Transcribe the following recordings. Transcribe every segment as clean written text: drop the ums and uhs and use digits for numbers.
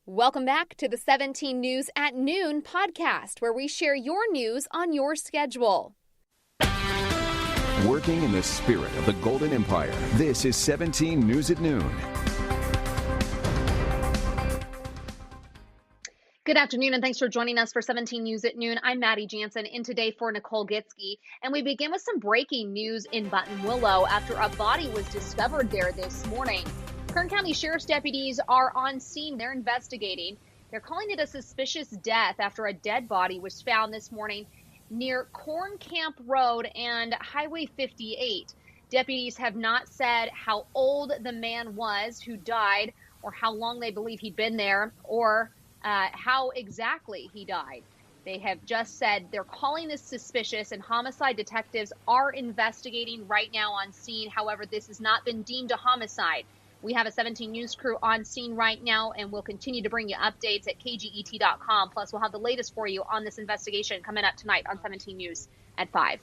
Welcome back to the 17 News at Noon podcast, where we share your news on your schedule. Working in the spirit of the Golden Empire, this is 17 News at Noon. Good afternoon, and thanks for joining us for 17 News at Noon. I'm Maddie Jansen, in today for Nicole Gitsky, and we begin with some breaking news in Buttonwillow after a body was discovered there this morning. Kern County Sheriff's deputies are on scene. They're investigating. They're calling it a suspicious death after a dead body was found this morning near Corn Camp Road and Highway 58. Deputies have not said how old the man was who died or how long they believe he'd been there or how exactly he died. They have just said they're calling this suspicious, and homicide detectives are investigating right now on scene. However, this has not been deemed a homicide. We have a 17 News crew on scene right now, and we'll continue to bring you updates at KGET.com. Plus, we'll have the latest for you on this investigation coming up tonight on 17 News at 5.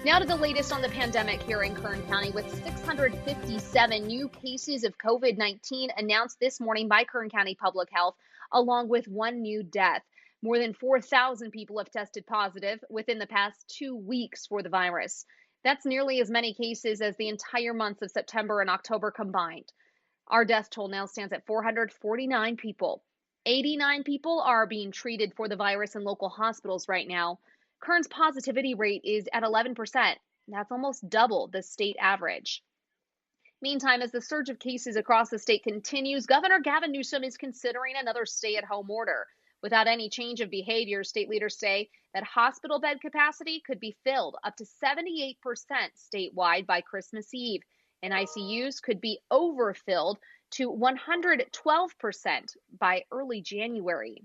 Now to the latest on the pandemic here in Kern County, with 657 new cases of COVID-19 announced this morning by Kern County Public Health, along with one new death. More than 4,000 people have tested positive within the past 2 weeks for the virus. That's nearly as many cases as the entire months of September and October combined. Our death toll now stands at 449 people. 89 people are being treated for the virus in local hospitals right now. Kern's positivity rate is at 11%. That's almost double the state average. Meantime, as the surge of cases across the state continues, Governor Gavin Newsom is considering another stay-at-home order. Without any change of behavior, state leaders say that hospital bed capacity could be filled up to 78% statewide by Christmas Eve, and ICUs could be overfilled to 112% by early January.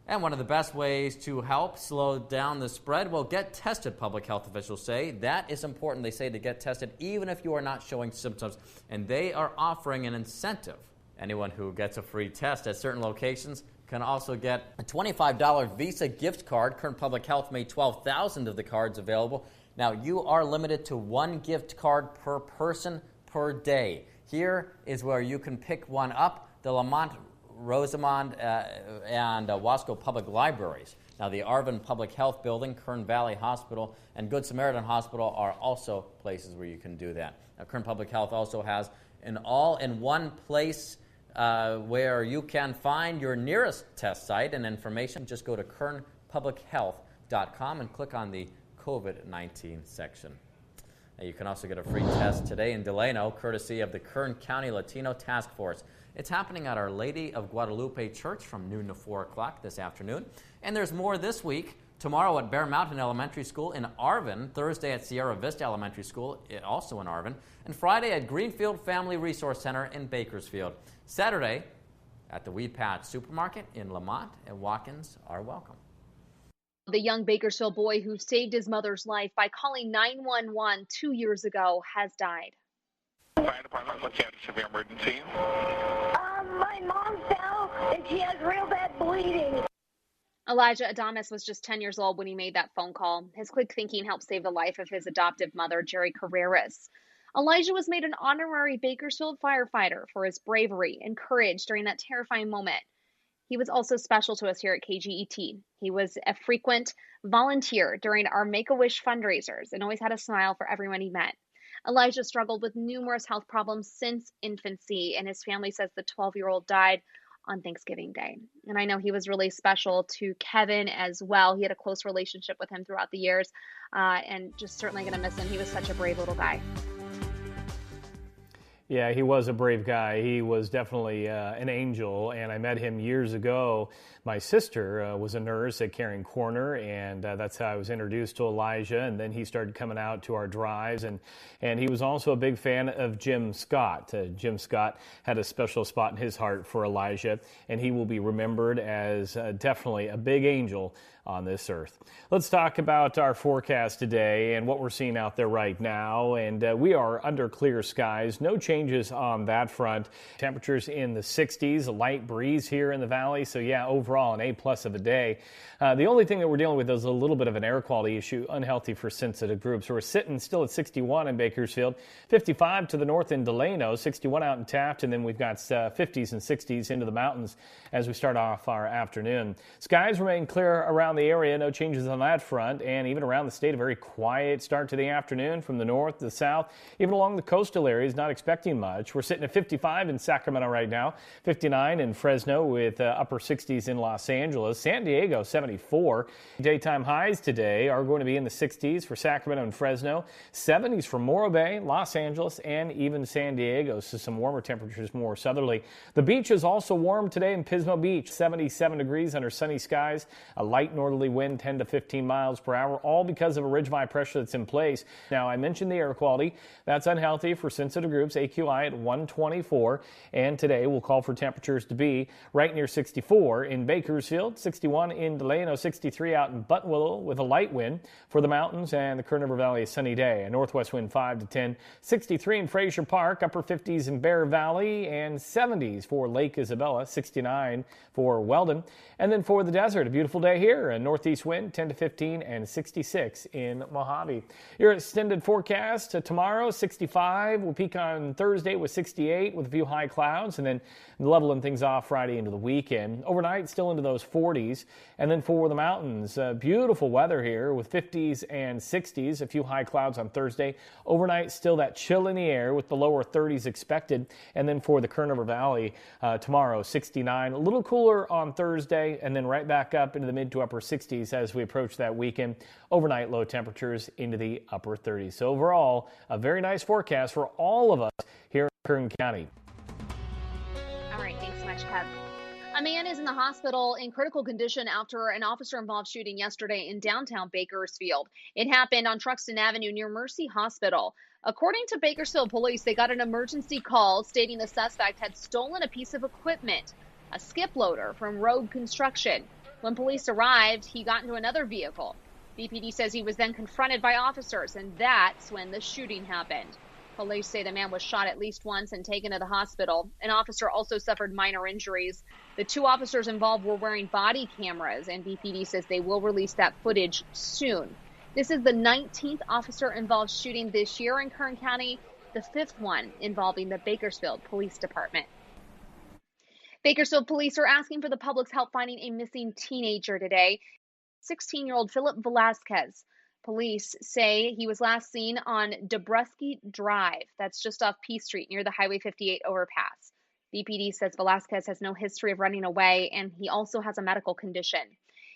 And one of the best ways to help slow down the spread, well, get tested, public health officials say. That is important, they say, to get tested even if you are not showing symptoms, and they are offering an incentive. Anyone who gets a free test at certain locations can also get a $25 Visa gift card. Kern Public Health made 12,000 of the cards available. Now, you are limited to one gift card per person per day. Here is where you can pick one up: the Lamont, Rosamond, and Wasco Public Libraries. Now, the Arvin Public Health Building, Kern Valley Hospital, and Good Samaritan Hospital are also places where you can do that. Now, Kern Public Health also has an all-in-one place where you can find your nearest test site and information. Just go to kernpublichealth.com and click on the COVID-19 section. Now, you can also get a free test today in Delano, courtesy of the Kern County Latino Task Force. It's happening at Our Lady of Guadalupe Church from noon to 4 o'clock this afternoon. And there's more this week. Tomorrow at Bear Mountain Elementary School in Arvin, Thursday at Sierra Vista Elementary School, also in Arvin, and Friday at Greenfield Family Resource Center in Bakersfield. Saturday at the Weed Patch Supermarket in Lamont, and walk-ins are welcome. The young Bakersfield boy who saved his mother's life by calling 911 2 years ago has died. Fire department, what's your severe emergency? My mom fell and she has real bad bleeding. Elijah Adamus was just 10 years old when he made that phone call. His quick thinking helped save the life of his adoptive mother, Jerry Carreras. Elijah was made an honorary Bakersfield firefighter for his bravery and courage during that terrifying moment. He was also special to us here at KGET. He was a frequent volunteer during our Make-A-Wish fundraisers and always had a smile for everyone he met. Elijah struggled with numerous health problems since infancy, and his family says the 12-year-old died on Thanksgiving Day. And I know he was really special to Kevin as well. He had a close relationship with him throughout the years, and just certainly going to miss him. He was such a brave little guy. Yeah, he was a brave guy. He was definitely an angel, and I met him years ago. My sister was a nurse at Caring Corner, and that's how I was introduced to Elijah, and then he started coming out to our drives, and he was also a big fan of Jim Scott. Jim Scott had a special spot in his heart for Elijah, and he will be remembered as definitely a big angel on this earth. Let's talk about our forecast today and what we're seeing out there right now. And we are under clear skies. No changes on that front. Temperatures in the 60s, a light breeze here in the valley. So yeah, overall an A+ of a day. The only thing that we're dealing with is a little bit of an air quality issue, unhealthy for sensitive groups. We're sitting still at 61 in Bakersfield, 55 to the north in Delano, 61 out in Taft, and then we've got 50s and 60s into the mountains as we start off our afternoon. Skies remain clear around the area, no changes on that front, and even around the state, a very quiet start to the afternoon from the north to the south. Even along the coastal areas, not expecting much. We're sitting at 55 in Sacramento right now, 59 in Fresno with upper 60s in Los Angeles. San Diego, 74. Daytime highs today are going to be in the 60s for Sacramento and Fresno, 70s for Morro Bay, Los Angeles, and even San Diego. So some warmer temperatures more southerly. The beach is also warm today in Pismo Beach, 77 degrees under sunny skies, a light northerly wind 10 to 15 miles per hour, all because of a ridge of high pressure that's in place. Now, I mentioned the air quality. That's unhealthy for sensitive groups, AQI at 124, and today we'll call for temperatures to be right near 64 in Bakersfield, 61 in Delano, 63 out in Buttonwillow with a light wind. For the mountains and the Kern River Valley, a sunny day, a northwest wind 5 to 10, 63 in Frazier Park, upper 50s in Bear Valley, and 70s for Lake Isabella, 69 for Weldon. And then for the desert, a beautiful day here, a northeast wind 10 to 15 and 66 in Mojave. Your extended forecast tomorrow, 65. We'll peak on Thursday with 68 with a few high clouds, and then leveling things off Friday into the weekend. Overnight, still into those 40s. And then for the mountains, beautiful weather here with 50s and 60s, a few high clouds on Thursday. Overnight, still that chill in the air with the lower 30s expected. And then for the Kern River Valley, tomorrow, 69. A little cooler on Thursday, and then right back up into the mid to upper 60s as we approach that weekend. Overnight, low temperatures into the upper 30s. So overall, a very nice forecast for all of us here in Kern County. All right, thanks so much, Kev. A man is in the hospital in critical condition after an officer-involved shooting yesterday in downtown Bakersfield. It happened on Truxtun Avenue near Mercy Hospital. According to Bakersfield police, they got an emergency call stating the suspect had stolen a piece of equipment, a skip loader from Rogue Construction. When police arrived, he got into another vehicle. BPD says he was then confronted by officers, and that's when the shooting happened. Police say the man was shot at least once and taken to the hospital. An officer also suffered minor injuries. The two officers involved were wearing body cameras, and BPD says they will release that footage soon. This is the 19th officer-involved shooting this year in Kern County, the 5th one involving the Bakersfield Police Department. Bakersfield police are asking for the public's help finding a missing teenager today. 16-year-old Philip Velasquez. Police say he was last seen on Debrusky Drive. That's just off P Street near the Highway 58 overpass. BPD says Velasquez has no history of running away, and he also has a medical condition.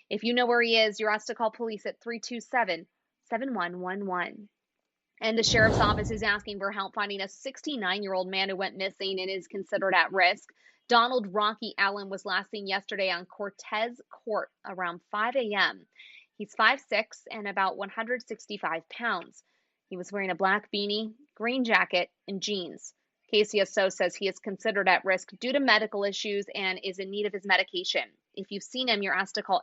If you know where he is, you're asked to call police at 327-7111. And the sheriff's office is asking for help finding a 69-year-old man who went missing and is considered at risk. Donald Rocky Allen was last seen yesterday on Cortez Court around 5 a.m. He's 5'6" and about 165 pounds. He was wearing a black beanie, green jacket, and jeans. KCSO says he is considered at risk due to medical issues and is in need of his medication. If you've seen him, you're asked to call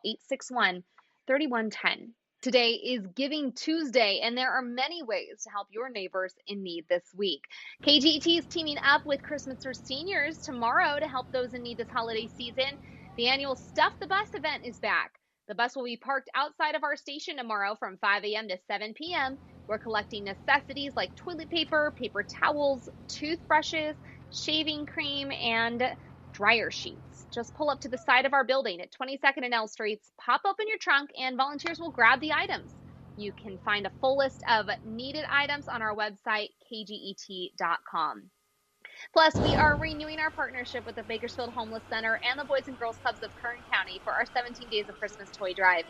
861-3110. Today is Giving Tuesday, and there are many ways to help your neighbors in need this week. KGET is teaming up with Christmas for Seniors tomorrow to help those in need this holiday season. The annual Stuff the Bus event is back. The bus will be parked outside of our station tomorrow from 5 a.m. to 7 p.m. We're collecting necessities like toilet paper, paper towels, toothbrushes, shaving cream, and dryer sheets. Just pull up to the side of our building at 22nd and L Streets, pop open your trunk, and volunteers will grab the items. You can find a full list of needed items on our website, kget.com. Plus, we are renewing our partnership with the Bakersfield Homeless Center and the Boys and Girls Clubs of Kern County for our 17 Days of Christmas Toy Drive.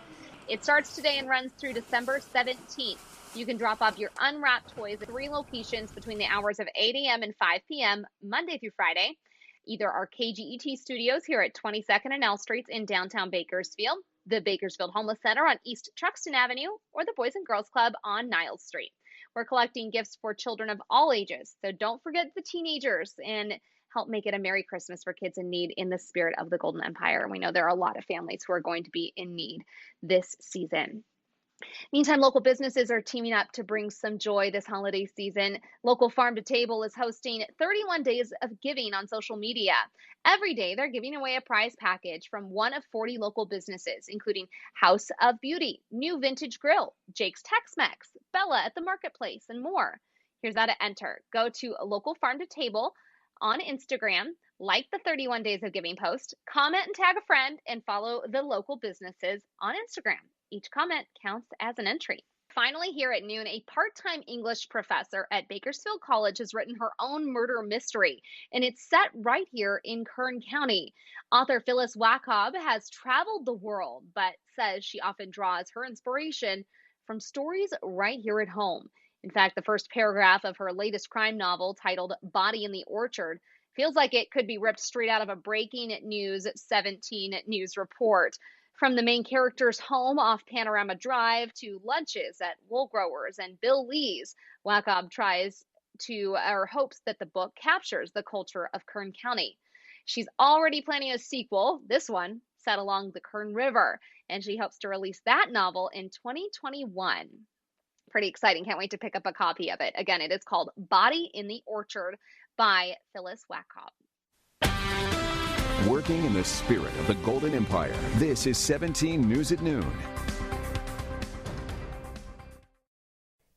It starts today and runs through December 17th. You can drop off your unwrapped toys at 3 locations between the hours of 8 a.m. and 5 p.m. Monday through Friday. Either our KGET studios here at 22nd and L Streets in downtown Bakersfield, the Bakersfield Homeless Center on East Truxtun Avenue, or the Boys and Girls Club on Niles Street. We're collecting gifts for children of all ages, so don't forget the teenagers and help make it a Merry Christmas for kids in need in the spirit of the Golden Empire. And we know there are a lot of families who are going to be in need this season. Meantime, local businesses are teaming up to bring some joy this holiday season. Local Farm to Table is hosting 31 days of giving on social media. Every day, they're giving away a prize package from one of 40 local businesses, including House of Beauty, New Vintage Grill, Jake's Tex-Mex, Bella at the Marketplace, and more. Here's how to enter. Go to Local Farm to Table on Instagram, like the 31 Days of Giving post, comment and tag a friend, and follow the local businesses on Instagram. Each comment counts as an entry. Finally, here at noon, a part-time English professor at Bakersfield College has written her own murder mystery, and it's set right here in Kern County. Author Phyllis Wackob has traveled the world, but says she often draws her inspiration from stories right here at home. In fact, the first paragraph of her latest crime novel, titled Body in the Orchard, feels like it could be ripped straight out of a breaking news 17 news report. From the main character's home off Panorama Drive to lunches at Wool Growers and Bill Lee's, Wackob hopes that the book captures the culture of Kern County. She's already planning a sequel, this one set along the Kern River, and she hopes to release that novel in 2021. Pretty exciting. Can't wait to pick up a copy of it. Again, it is called Body in the Orchard by Phyllis Wackob. Working in the spirit of the Golden Empire, this is 17 News at Noon.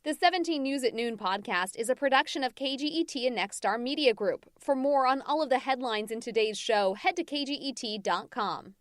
The 17 News at Noon podcast is a production of KGET and Nexstar Media Group. For more on all of the headlines in today's show, head to KGET.com.